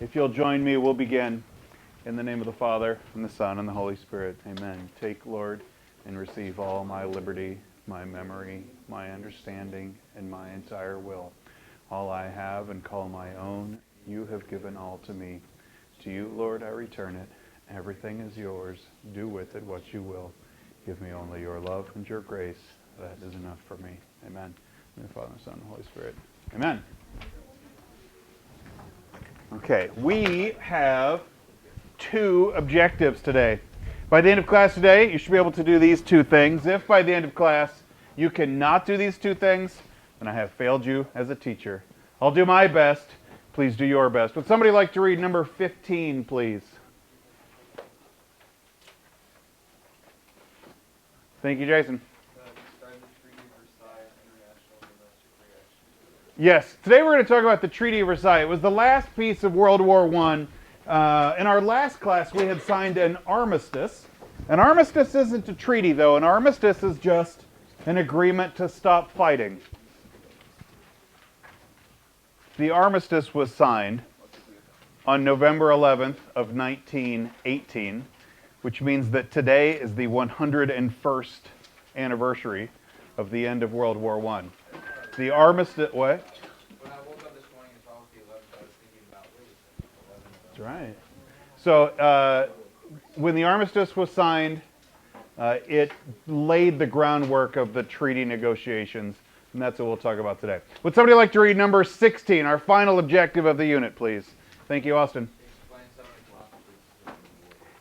If you'll join me, we'll begin in the name of the Father, and the Son, and the Holy Spirit. Amen. Take, Lord, and receive all my liberty, my memory, my understanding, and my entire will. All I have and call my own, you have given all to me. To you, Lord, I return it. Everything is yours. Do with it what you will. Give me only your love and your grace. That is enough for me. Amen. In the Father, Son, and Holy Spirit. Amen. Okay, we have two objectives today. By the end of class today, you should be able to do these two things. If by the end of class you cannot do these two things, then I have failed you as a teacher. I'll do my best. Please do your best. Would somebody like to read number 15, please? Thank you, Jason. Yes, today we're going to talk about the Treaty of Versailles. It was the last piece of World War I. In our last class, we had signed an armistice. An armistice isn't a treaty, though. An armistice is just an agreement to stop fighting. The armistice was signed on November 11th of 1918, which means that today is the 101st anniversary of the end of World War I. The armistice, what? When I woke up this morning, it's almost the 11th, I was thinking about, That's right. So when the armistice was signed, it laid the groundwork of the treaty negotiations, and that's what we'll talk about today. Would somebody like to read number 16, our final objective of the unit, please? Thank you, Austin.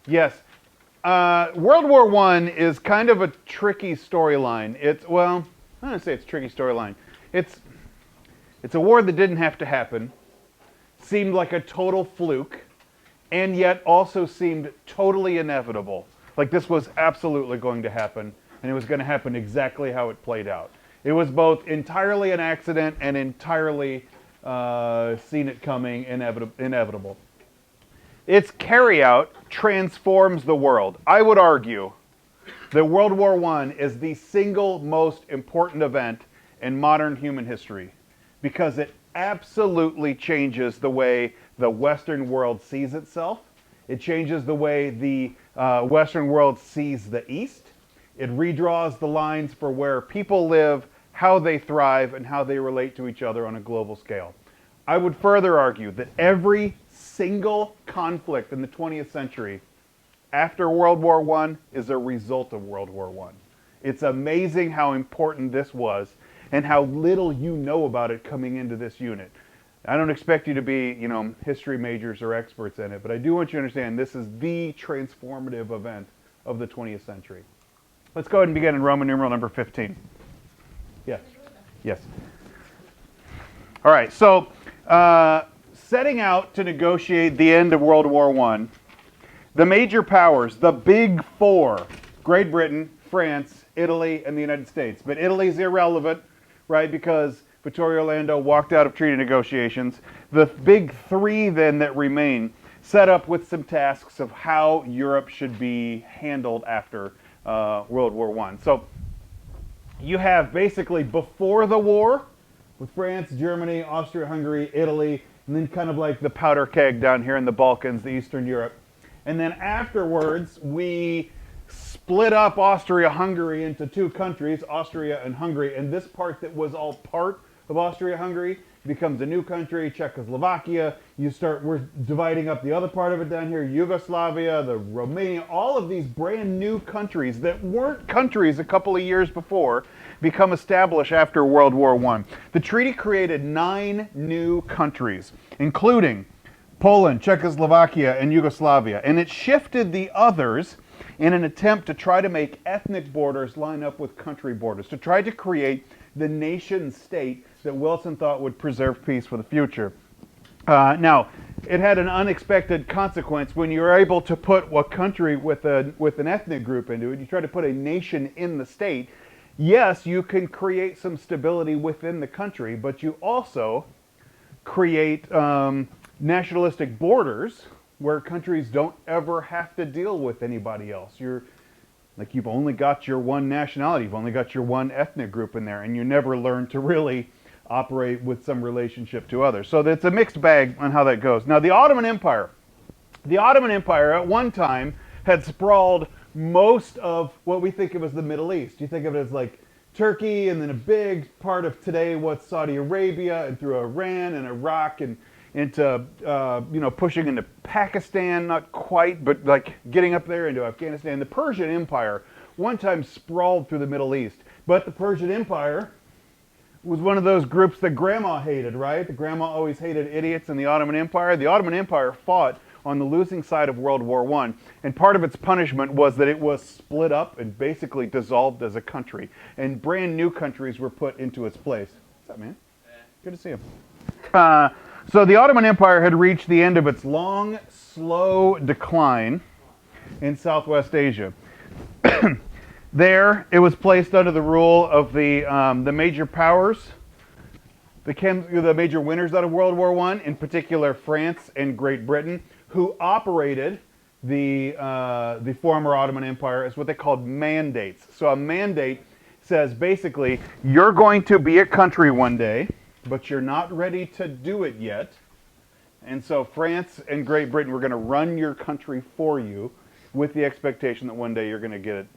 Yes. World War I is kind of a tricky storyline. Well, I'm going to say it's a tricky storyline. It's a war that didn't have to happen, seemed like a total fluke, and yet also seemed totally inevitable. Like this was absolutely going to happen, and it was going to happen exactly how it played out. It was both entirely an accident and entirely seen it coming, inevitable. Its carryout transforms the world. I would argue that World War I is the single most important event in modern human history because it absolutely changes the way the Western world sees itself. It changes the way the Western world sees the East. It redraws the lines for where people live, how they thrive, and how they relate to each other on a global scale. I would further argue that every single conflict in the 20th century after World War I is a result of World War I. It's amazing how important this was and how little you know about it coming into this unit. I don't expect you to be, history majors or experts in it, but I do want you to understand this is the transformative event of the 20th century. Let's go ahead and begin in Roman numeral number 15. Yes. Yes. All right, so setting out to negotiate the end of World War I, the major powers, the big four, Great Britain, France, Italy, and the United States. But Italy's irrelevant, right, because Vittorio Orlando walked out of treaty negotiations. The big three then that remain set up with some tasks of how Europe should be handled after World War I. So you have basically before the war with France, Germany, Austria-Hungary, Italy, and then kind of like the powder keg down here in the Balkans, the Eastern Europe. And then afterwards, we split up Austria-Hungary into two countries, Austria and Hungary. And this part that was all part of Austria-Hungary becomes a new country, Czechoslovakia. We're dividing up the other part of it down here, Yugoslavia, the Romania, all of these brand new countries that weren't countries a couple of years before become established after World War I. The treaty created 9 new countries, including Poland, Czechoslovakia, and Yugoslavia. And it shifted the others in an attempt to try to make ethnic borders line up with country borders, to try to create the nation state that Wilson thought would preserve peace for the future. Now, it had an unexpected consequence when you were able to put a country with an ethnic group into it. You try to put a nation in the state. Yes, you can create some stability within the country, but you also create nationalistic borders where countries don't ever have to deal with anybody else. You've only got your one nationality, you've only got your one ethnic group in there, and you never learn to really operate with some relationship to others. So it's a mixed bag on how that goes. Now, the Ottoman Empire. The Ottoman Empire at one time had sprawled most of what we think of as the Middle East. You think of it as like Turkey, and then a big part of today what's Saudi Arabia, and through Iran and Iraq, and into pushing into Pakistan, not quite, but like getting up there into Afghanistan. The Persian Empire one time sprawled through the Middle East, but the Persian Empire was one of those groups that grandma hated, right? The grandma always hated idiots in the Ottoman Empire. The Ottoman Empire fought on the losing side of World War I, and part of its punishment was that it was split up and basically dissolved as a country, and brand new countries were put into its place. What's up, man? Good to see you. So the Ottoman Empire had reached the end of its long, slow decline in Southwest Asia. There, it was placed under the rule of the major powers, the major winners out of World War I, in particular France and Great Britain, who operated the former Ottoman Empire as what they called mandates. So a mandate says basically, you're going to be a country one day, but you're not ready to do it yet. And so France and Great Britain were going to run your country for you with the expectation that one day you're going to get it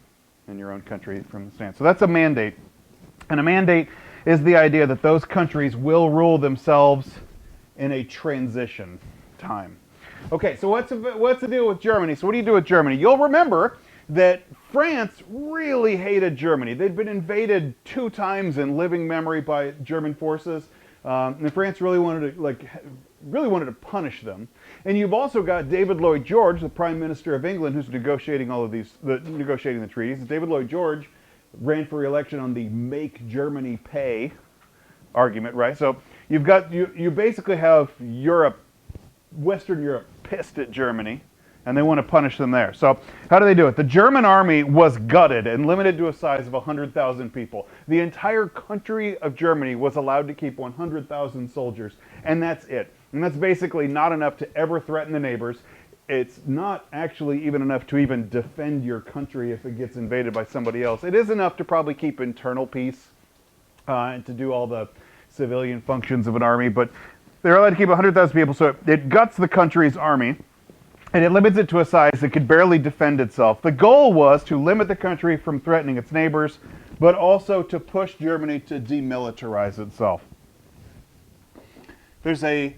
in your own country from the stand. So that's a mandate. And a mandate is the idea that those countries will rule themselves in a transition time. Okay, so what's the deal with Germany? So what do you do with Germany? You'll remember that France really hated Germany. They'd been invaded 2 times in living memory by German forces, and France really wanted to punish them. And you've also got David Lloyd George, the Prime Minister of England, who's negotiating negotiating the treaties. David Lloyd George ran for re-election on the "Make Germany Pay" argument, right? So you basically have Western Europe pissed at Germany, and they want to punish them there. So how do they do it? The German army was gutted and limited to a size of 100,000 people. The entire country of Germany was allowed to keep 100,000 soldiers, and that's it. And that's basically not enough to ever threaten the neighbors. It's not actually even enough to even defend your country if it gets invaded by somebody else. It is enough to probably keep internal peace and to do all the civilian functions of an army, but they're allowed to keep 100,000 people, so it guts the country's army, and it limits it to a size that could barely defend itself. The goal was to limit the country from threatening its neighbors, but also to push Germany to demilitarize itself. There's a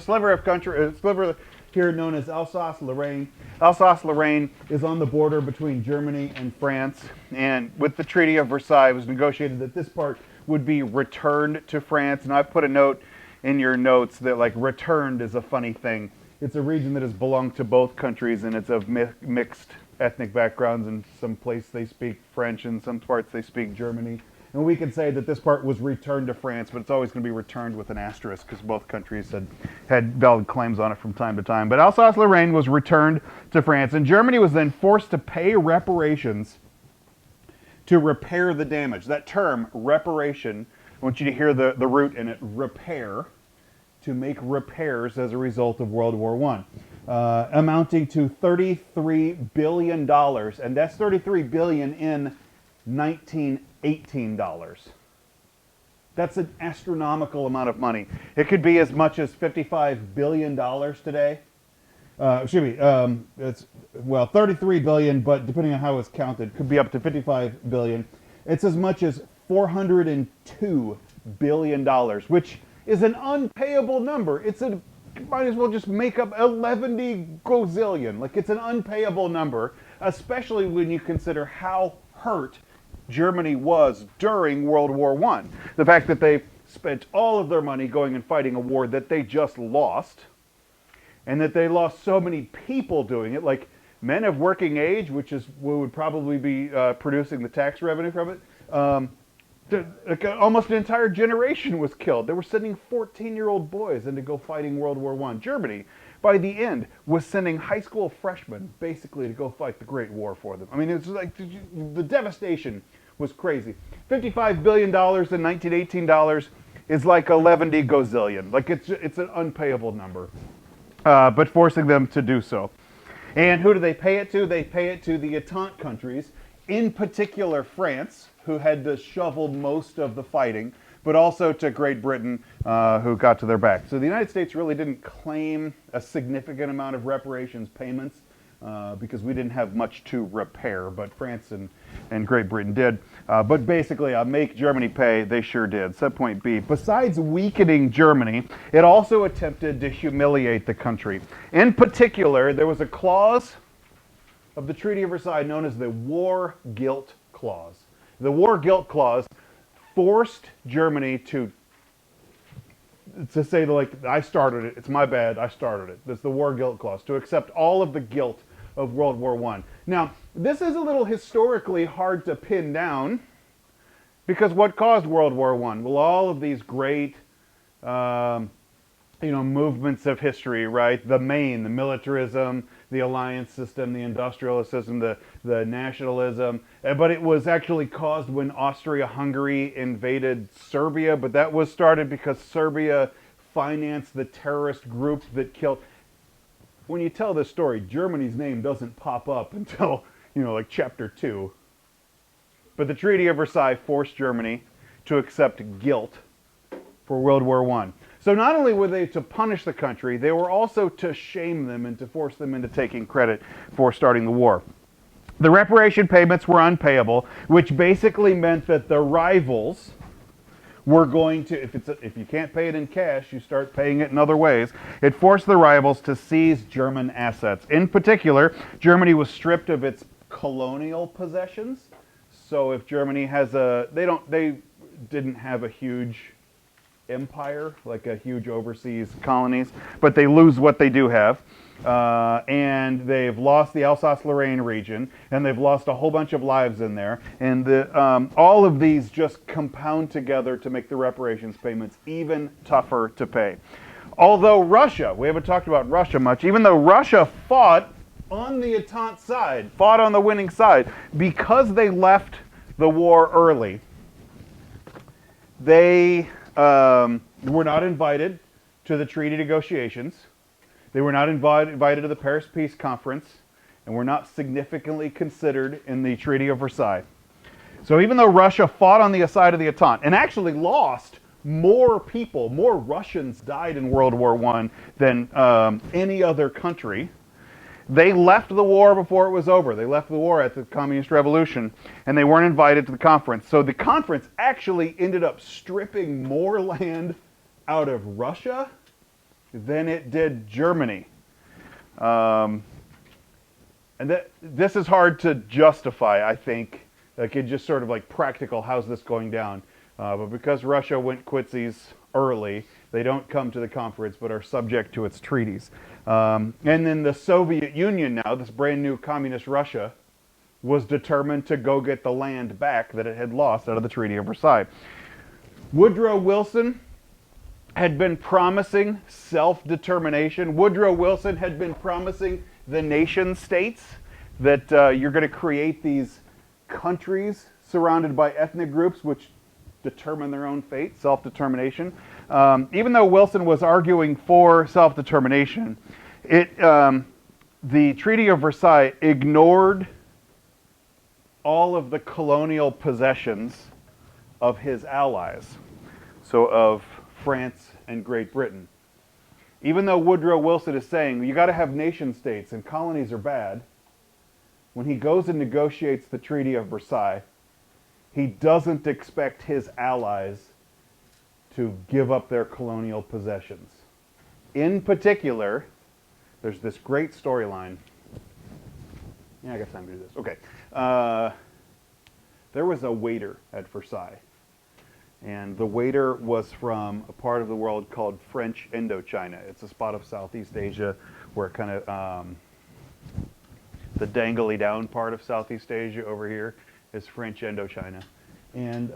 sliver of country, a sliver here known as Alsace-Lorraine. Alsace-Lorraine is on the border between Germany and France, and with the Treaty of Versailles, it was negotiated that this part would be returned to France. And I've put a note in your notes that like returned is a funny thing. It's a region that has belonged to both countries, and it's of mixed ethnic backgrounds. In some place they speak French, in some parts they speak Germany. And we can say that this part was returned to France, but it's always going to be returned with an asterisk because both countries had valid claims on it from time to time. But Alsace-Lorraine was returned to France, and Germany was then forced to pay reparations to repair the damage. That term, reparation, I want you to hear the root in it, repair, to make repairs as a result of World War I, amounting to $33 billion, and that's $33 billion in 1918 dollars. That's an astronomical amount of money. It could be as much as $55 billion today. It's 33 billion, but depending on how it's counted, could be up to 55 billion. It's as much as $402 billion, which is an unpayable number. Might as well just make up 11 gazillion. Like, it's an unpayable number, especially when you consider how hurt Germany was during World War I. The fact that they spent all of their money going and fighting a war that they just lost, and that they lost so many people doing it, like men of working age, which is what would probably be producing the tax revenue from it. Almost an entire generation was killed. They were sending 14-year-old boys in to go fighting World War I. Germany, by the end, was sending high school freshmen basically to go fight the Great War for them. I mean, it's like the devastation was crazy. $55 billion in 1918 dollars is like 11 gazillion. Like, it's an unpayable number. But forcing them to do so. And who do they pay it to? They pay it to the Entente countries, in particular France, who had to shovel most of the fighting, but also to Great Britain, who got to their back. So the United States really didn't claim a significant amount of reparations payments because we didn't have much to repair, but France and Great Britain did. But basically, make Germany pay, they sure did. Subpoint B. Besides weakening Germany, it also attempted to humiliate the country. In particular, there was a clause of the Treaty of Versailles known as the War Guilt Clause. The War Guilt Clause forced Germany to say, like, I started it, it's my bad, I started it. That's the War Guilt Clause, to accept all of the guilt of World War I. Now, this is a little historically hard to pin down, because what caused World War I? Well, all of these great movements of history, right? The militarism, the alliance system, the industrialist system, the nationalism. But it was actually caused when Austria-Hungary invaded Serbia, but that was started because Serbia financed the terrorist group that killed. When you tell this story, Germany's name doesn't pop up until, like chapter 2. But the Treaty of Versailles forced Germany to accept guilt for World War I. So not only were they to punish the country, they were also to shame them and to force them into taking credit for starting the war. The reparation payments were unpayable, which basically meant that the rivals were going to, if you can't pay it in cash, you start paying it in other ways. It forced the rivals to seize German assets. In particular, Germany was stripped of its colonial possessions. So if Germany has they didn't have a huge empire, like a huge overseas colonies, but they lose what they do have. And they've lost the Alsace-Lorraine region, and they've lost a whole bunch of lives in there. And all of these just compound together to make the reparations payments even tougher to pay. Although Russia, we haven't talked about Russia much, even though Russia fought on the Entente side, fought on the winning side, because they left the war early, they were not invited to the treaty negotiations. They were not invited to the Paris Peace Conference, and were not significantly considered in the Treaty of Versailles. So even though Russia fought on the side of the Entente and actually lost more people, more Russians died in World War I than any other country, they left the war before it was over. They left the war at the Communist Revolution, and they weren't invited to the conference. So the conference actually ended up stripping more land out of Russia than it did Germany. And this is hard to justify, I think. Like, it's just sort of like practical, how's this going down? But because Russia went quitsies early, they don't come to the conference but are subject to its treaties. And then the Soviet Union now, this brand new communist Russia, was determined to go get the land back that it had lost out of the Treaty of Versailles. Woodrow Wilson had been promising self-determination. Woodrow Wilson had been promising the nation states that you're going to create these countries surrounded by ethnic groups which determine their own fate, self-determination. Even though Wilson was arguing for self-determination, the Treaty of Versailles ignored all of the colonial possessions of his allies, so of France and Great Britain. Even though Woodrow Wilson is saying, you got to have nation states and colonies are bad, when he goes and negotiates the Treaty of Versailles, he doesn't expect his allies to give up their colonial possessions. In particular, there's this great storyline. Yeah, I got time to do this. Okay. There was a waiter at Versailles. And the waiter was from a part of the world called French Indochina. It's a spot of Southeast Asia where kind of the dangly down part of Southeast Asia over here is French Indochina. And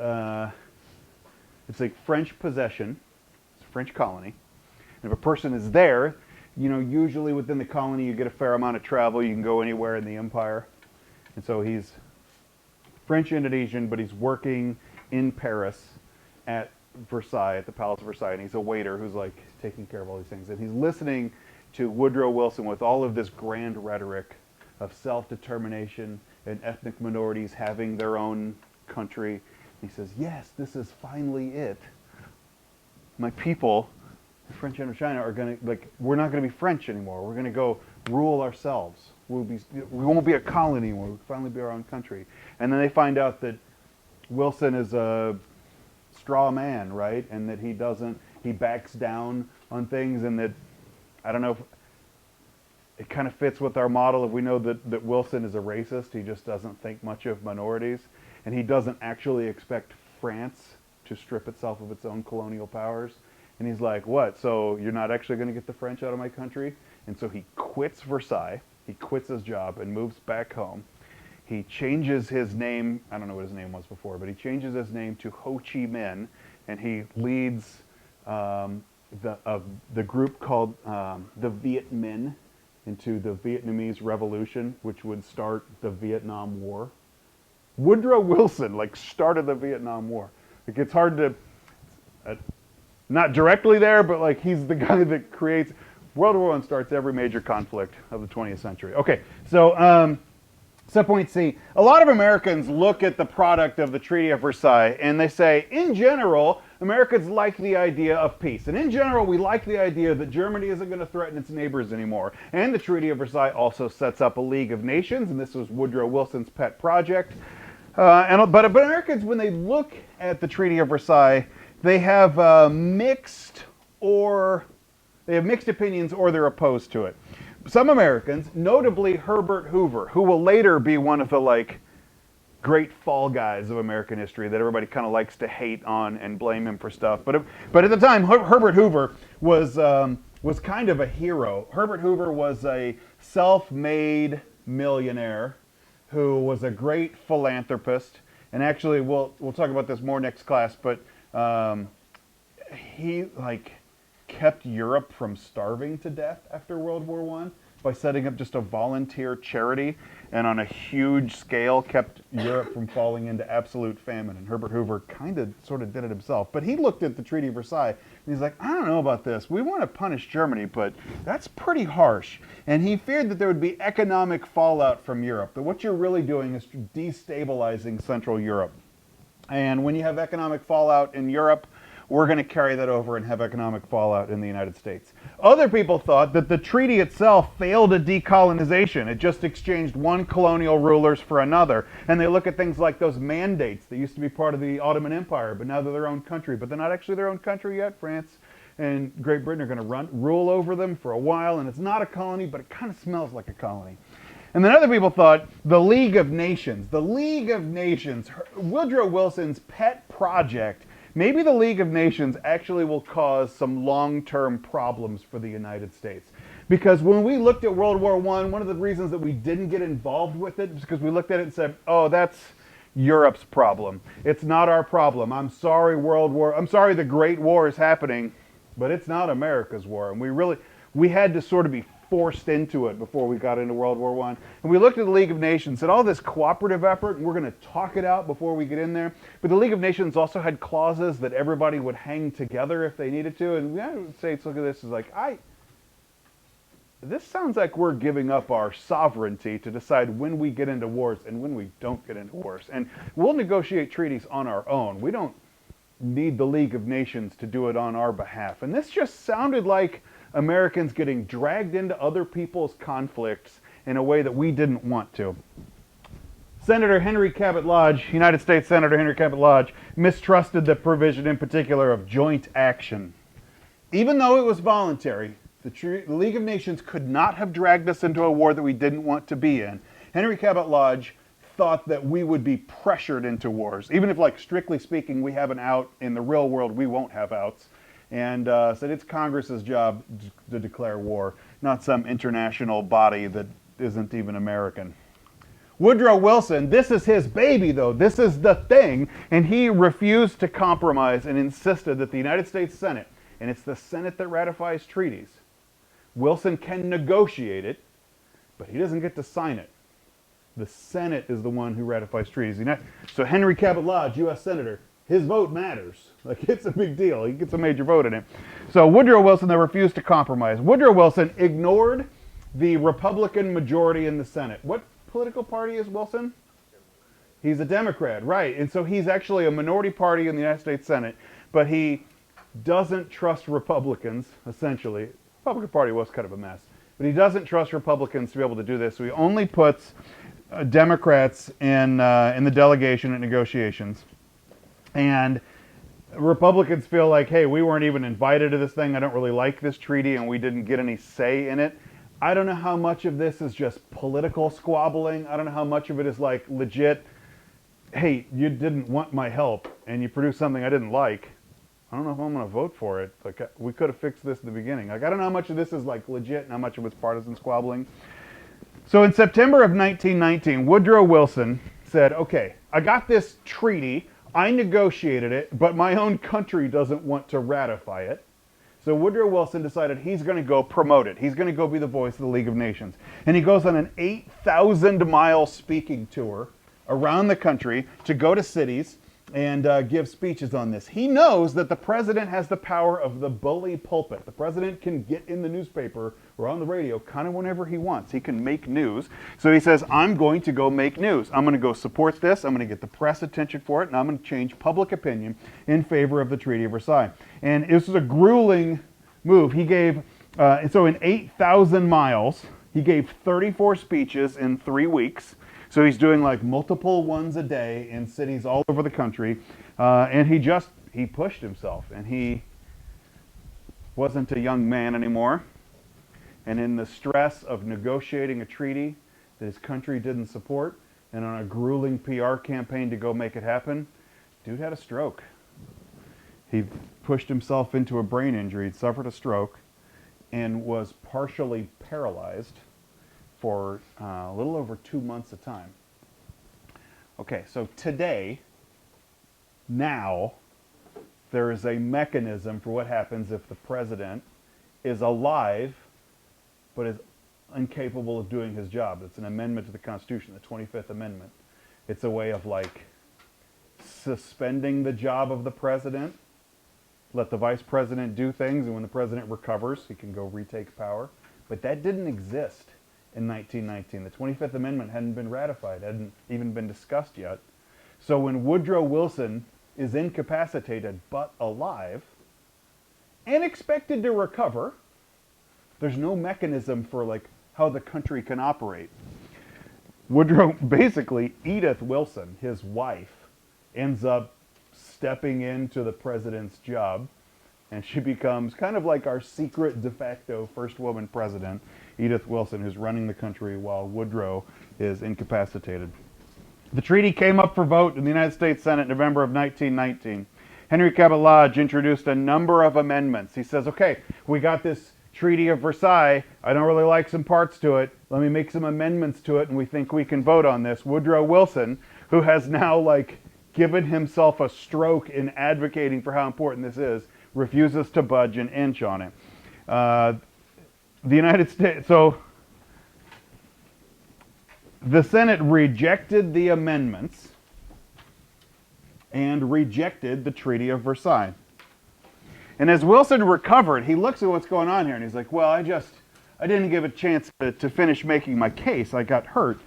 it's a French possession. It's a French colony. And if a person is there, usually within the colony you get a fair amount of travel. You can go anywhere in the empire. And so he's French Indonesian, but he's working in Paris at Versailles, at the Palace of Versailles, and he's a waiter who's like taking care of all these things. And he's listening to Woodrow Wilson with all of this grand rhetoric of self-determination and ethnic minorities having their own country. And he says, yes, this is finally it. My people, the French Indochina, are going to, like, we're not going to be French anymore. We're going to go rule ourselves. We won't be a colony anymore. We'll finally be our own country. And then they find out that Wilson is a straw man, right? And that he backs down on things, and that, I don't know if it kind of fits with our model. If we know that Wilson is a racist, he just doesn't think much of minorities, and he doesn't actually expect France to strip itself of its own colonial powers. And he's like, what, so you're not actually going to get the French out of my country? And so he quits Versailles, he quits his job and moves back home. He changes his name, I don't know what his name was before, but he changes his name to Ho Chi Minh, and he leads the group called the Viet Minh into the Vietnamese Revolution, which would start the Vietnam War. Woodrow Wilson, like, started the Vietnam War. Like, it's hard to, not directly there, but like, he's the guy that creates, World War I starts every major conflict of the 20th century. Okay, so subpoint C. A lot of Americans look at the product of the Treaty of Versailles and they say, in general, Americans like the idea of peace. And in general, we like the idea that Germany isn't going to threaten its neighbors anymore. And the Treaty of Versailles also sets up a League of Nations, and this was Woodrow Wilson's pet project. But Americans, when they look at the Treaty of Versailles, they have mixed opinions, or they're opposed to it. Some Americans, notably Herbert Hoover, who will later be one of the, like, great fall guys of American history that everybody kind of likes to hate on and blame him for stuff. But at the time, Herbert Hoover was kind of a hero. Herbert Hoover was a self-made millionaire who was a great philanthropist. And actually, we'll talk about this more next class, but he, like, kept Europe from starving to death after World War I by setting up just a volunteer charity, and on a huge scale kept Europe from falling into absolute famine. And Herbert Hoover kind of sort of did it himself. But he looked at the Treaty of Versailles and he's like, I don't know about this. We want to punish Germany, but that's pretty harsh. And he feared that there would be economic fallout from Europe, that what you're really doing is destabilizing Central Europe. And when you have economic fallout in Europe, we're going to carry that over and have economic fallout in the United States. Other people thought that the treaty itself failed at decolonization. It just exchanged one colonial rulers for another. And they look at things like those mandates that used to be part of the Ottoman Empire, but now they're their own country. But they're not actually their own country yet. France and Great Britain are going to rule over them for a while, and it's not a colony, but it kind of smells like a colony. And then other people thought the League of Nations. The League of Nations, Woodrow Wilson's pet project. Maybe the League of Nations actually will cause some long-term problems for the United States. Because when we looked at World War I, one of the reasons that we didn't get involved with it is because we looked at it and said, oh, that's Europe's problem. It's not our problem. I'm sorry, the Great War is happening, but it's not America's war. And we had to sort of be forced into it before we got into World War I. And we looked at the League of Nations, said all this cooperative effort, and we're going to talk it out before we get in there. But the League of Nations also had clauses that everybody would hang together if they needed to. And the United States look at this as like, this sounds like we're giving up our sovereignty to decide when we get into wars and when we don't get into wars. And we'll negotiate treaties on our own. We don't need the League of Nations to do it on our behalf. And this just sounded like Americans getting dragged into other people's conflicts in a way that we didn't want to. Senator Henry Cabot Lodge, United States Senator Henry Cabot Lodge, mistrusted the provision in particular of joint action. Even though it was voluntary, the League of Nations could not have dragged us into a war that we didn't want to be in. Henry Cabot Lodge thought that we would be pressured into wars. Even if, like, strictly speaking, we have an out, in the real world we won't have outs. And said it's Congress's job to declare war, not some international body that isn't even American. Woodrow Wilson, this is his baby, though. This is the thing. And he refused to compromise and insisted that the United States Senate, and it's the Senate that ratifies treaties, Wilson can negotiate it, but he doesn't get to sign it. The Senate is the one who ratifies treaties. So Henry Cabot Lodge, U.S. Senator, his vote matters. Like, it's a big deal. He gets a major vote in it. So Woodrow Wilson, they refused to compromise. Woodrow Wilson ignored the Republican majority in the Senate. What political party is Wilson? He's a Democrat, right. And so he's actually a minority party in the United States Senate, but he doesn't trust Republicans, essentially. The Republican Party was kind of a mess. But he doesn't trust Republicans to be able to do this, so he only puts Democrats in the delegation at negotiations. And Republicans feel like, hey, we weren't even invited to this thing. I don't really like this treaty, and we didn't get any say in it. I don't know how much of this is just political squabbling. I don't know how much of it is like legit, hey, you didn't want my help, and you produced something I didn't like. I don't know if I'm going to vote for it. Like, we could have fixed this in the beginning. Like, I don't know how much of this is like legit and how much of it's partisan squabbling. So in September of 1919, Woodrow Wilson said, okay, I got this treaty. I negotiated it, but my own country doesn't want to ratify it. So Woodrow Wilson decided he's going to go promote it. He's going to go be the voice of the League of Nations. And he goes on an 8,000-mile speaking tour around the country to go to cities and give speeches on this. He knows that the president has the power of the bully pulpit. The president can get in the newspaper or on the radio kind of whenever he wants. He can make news. So he says, I'm going to go make news. I'm going to go support this. I'm going to get the press attention for it, and I'm going to change public opinion in favor of the Treaty of Versailles. And this was a grueling move. He gave, so in 8,000 miles, he gave 34 speeches in 3 weeks. So he's doing like multiple ones a day in cities all over the country. And he pushed himself. And he wasn't a young man anymore. And in the stress of negotiating a treaty that his country didn't support, and on a grueling PR campaign to go make it happen, dude had a stroke. He pushed himself into a brain injury, he'd suffered a stroke, and was partially paralyzed for a little over 2 months of time. Okay, so today, now, there is a mechanism for what happens if the president is alive but is incapable of doing his job. It's an amendment to the Constitution, the 25th Amendment. It's a way of like suspending the job of the president, let the vice president do things, and when the president recovers, he can go retake power. But that didn't exist in 1919. The 25th Amendment hadn't been ratified, hadn't even been discussed yet. So when Woodrow Wilson is incapacitated but alive and expected to recover, there's no mechanism for like how the country can operate. Basically, Edith Wilson, his wife, ends up stepping into the president's job, and she becomes kind of like our secret de facto first woman president, Edith Wilson, who's running the country while Woodrow is incapacitated. The treaty came up for vote in the United States Senate in November of 1919. Henry Cabot Lodge introduced a number of amendments. He says, okay, we got this Treaty of Versailles. I don't really like some parts to it. Let me make some amendments to it, and we think we can vote on this. Woodrow Wilson, who has now like given himself a stroke in advocating for how important this is, refuses to budge an inch on it. The United States, so the Senate rejected the amendments and rejected the Treaty of Versailles. And as Wilson recovered, he looks at what's going on here and he's like, well, I didn't give a chance to finish making my case. I got hurt.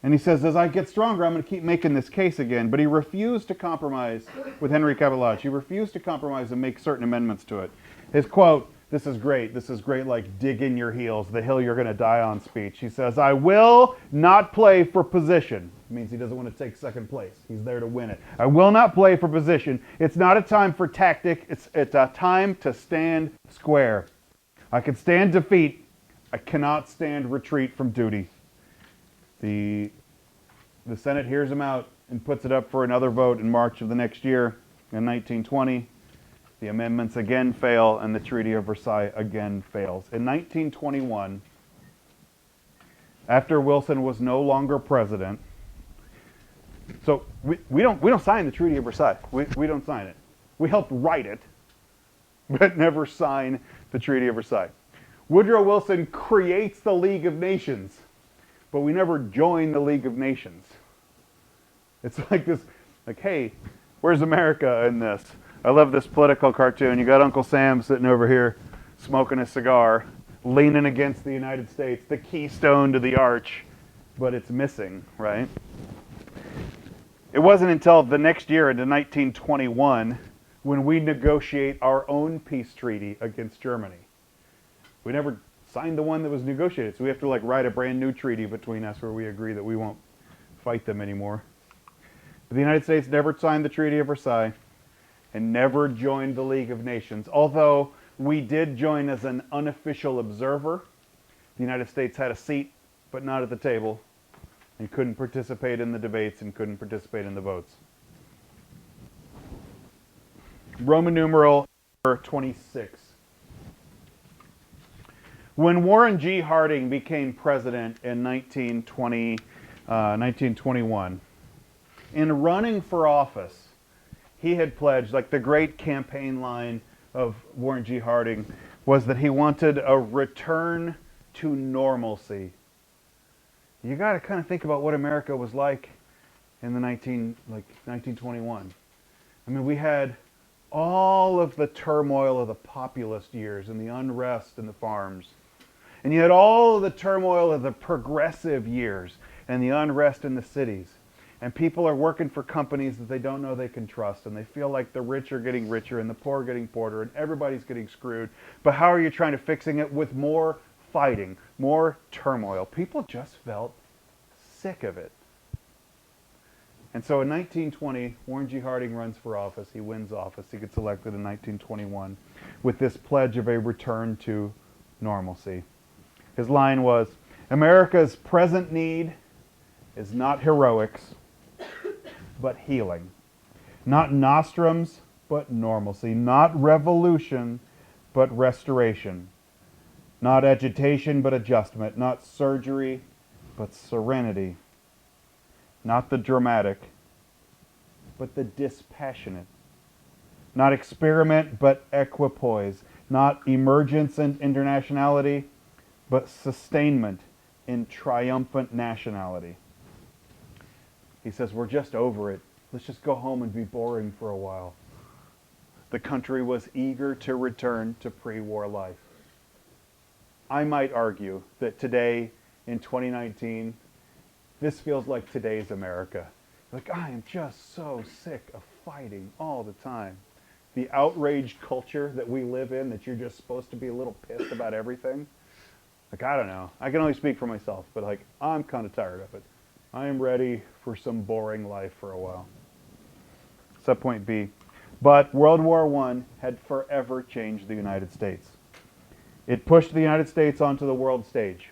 And he says, as I get stronger, I'm going to keep making this case again. But he refused to compromise with Henry Cabot Lodge. He refused to compromise and make certain amendments to it. His quote, this is great like dig in your heels, the hill you're going to die on speech. He says, I will not play for position. It means he doesn't want to take second place. He's there to win it. I will not play for position. It's not a time for tactic. It's a time to stand square. I can stand defeat. I cannot stand retreat from duty. The Senate hears him out and puts it up for another vote in March of the next year, in 1920. The amendments again fail, and the Treaty of Versailles again fails. In 1921, after Wilson was no longer president, so we don't sign the Treaty of Versailles. We don't sign it. We helped write it, but never sign the Treaty of Versailles. Woodrow Wilson creates the League of Nations, but we never join the League of Nations. It's like this, like, hey, where's America in this? I love this political cartoon. You got Uncle Sam sitting over here smoking a cigar, leaning against the United States, the keystone to the arch, but it's missing, right? It wasn't until the next year, into 1921, when we negotiate our own peace treaty against Germany. We never signed the one that was negotiated, so we have to like write a brand new treaty between us where we agree that we won't fight them anymore. But the United States never signed the Treaty of Versailles and never joined the League of Nations, although we did join as an unofficial observer. The United States had a seat, but not at the table, and couldn't participate in the debates and couldn't participate in the votes. Roman numeral 26. When Warren G. Harding became president in 1921, in running for office, he had pledged, like the great campaign line of Warren G. Harding was that he wanted a return to normalcy. You got to kind of think about what America was like in the 1921. I mean, we had all of the turmoil of the populist years and the unrest in the farms. And you had all of the turmoil of the progressive years and the unrest in the cities. And people are working for companies that they don't know they can trust, and they feel like the rich are getting richer and the poor are getting poorer and everybody's getting screwed. But how are you trying to fixing it? With more fighting, more turmoil. People just felt sick of it. And so in 1920, Warren G. Harding runs for office. He wins office. He gets elected in 1921 with this pledge of a return to normalcy. His line was, "America's present need is not heroics, but healing. Not nostrums, but normalcy. Not revolution, but restoration. Not agitation, but adjustment. Not surgery, but serenity. Not the dramatic, but the dispassionate. Not experiment, but equipoise. Not emergence and internationality, but sustainment in triumphant nationality." He says, we're just over it. Let's just go home and be boring for a while. The country was eager to return to pre-war life. I might argue that today, in 2019, this feels like today's America. Like, I am just so sick of fighting all the time. The outraged culture that we live in, that you're just supposed to be a little pissed about everything. Like, I don't know. I can only speak for myself, but like, I'm kind of tired of it. I am ready for some boring life for a while. Subpoint B. But World War I had forever changed the United States. It pushed the United States onto the world stage.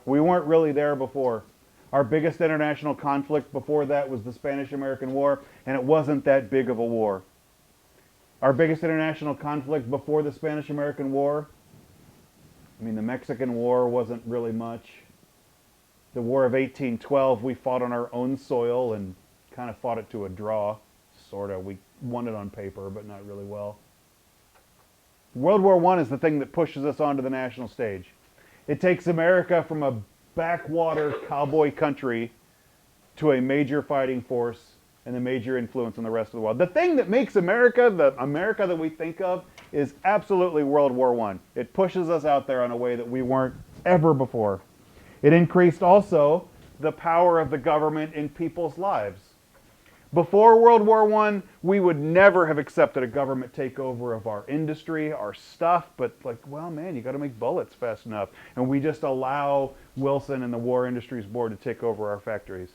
We weren't really there before. Our biggest international conflict before that was the Spanish-American War, and it wasn't that big of a war. Our biggest international conflict before the Spanish-American War, I mean, the Mexican War wasn't really much. The War of 1812, we fought on our own soil and kind of fought it to a draw. Sort of. We won it on paper, but not really well. World War I is the thing that pushes us onto the national stage. It takes America from a backwater cowboy country to a major fighting force and a major influence on the rest of the world. The thing that makes America, the America that we think of, is absolutely World War I. It pushes us out there in a way that we weren't ever before. It increased also the power of the government in people's lives. Before World War I, we would never have accepted a government takeover of our industry, our stuff, but like, well, man, you got to make bullets fast enough. And we just allow Wilson and the War Industries Board to take over our factories.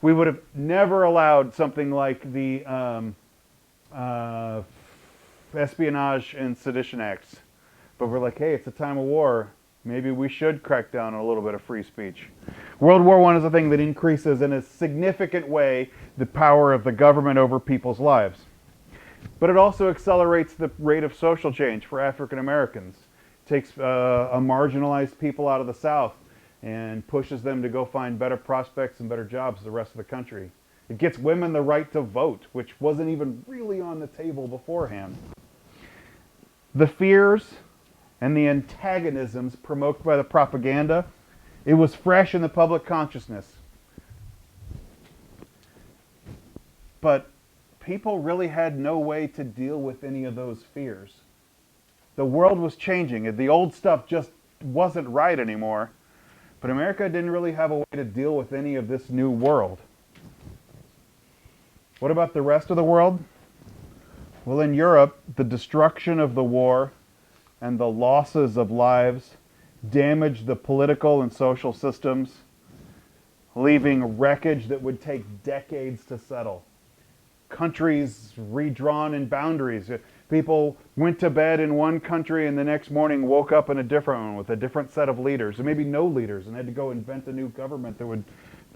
We would have never allowed something like the Espionage and Sedition Acts. But we're like, hey, it's a time of war. Maybe we should crack down on a little bit of free speech. World War I is a thing that increases in a significant way the power of the government over people's lives. But it also accelerates the rate of social change for African Americans. It takes a marginalized people out of the South and pushes them to go find better prospects and better jobs the rest of the country. It gets women the right to vote, which wasn't even really on the table beforehand. The fears and the antagonisms provoked by the propaganda, it was fresh in the public consciousness. But people really had no way to deal with any of those fears. The world was changing. The old stuff just wasn't right anymore. But America didn't really have a way to deal with any of this new world. What about the rest of the world? Well, in Europe, the destruction of the war and the losses of lives damaged the political and social systems, leaving wreckage that would take decades to settle. Countries redrawn in boundaries. People went to bed in one country and the next morning woke up in a different one with a different set of leaders, or maybe no leaders, and had to go invent a new government that would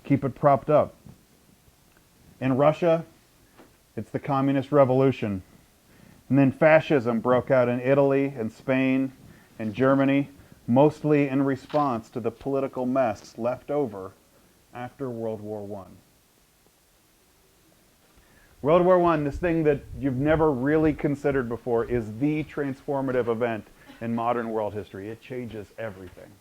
keep it propped up. In Russia, it's the communist revolution. And then fascism broke out in Italy and Spain and Germany, mostly in response to the political mess left over after World War I. World War I, this thing that you've never really considered before, is the transformative event in modern world history. It changes everything.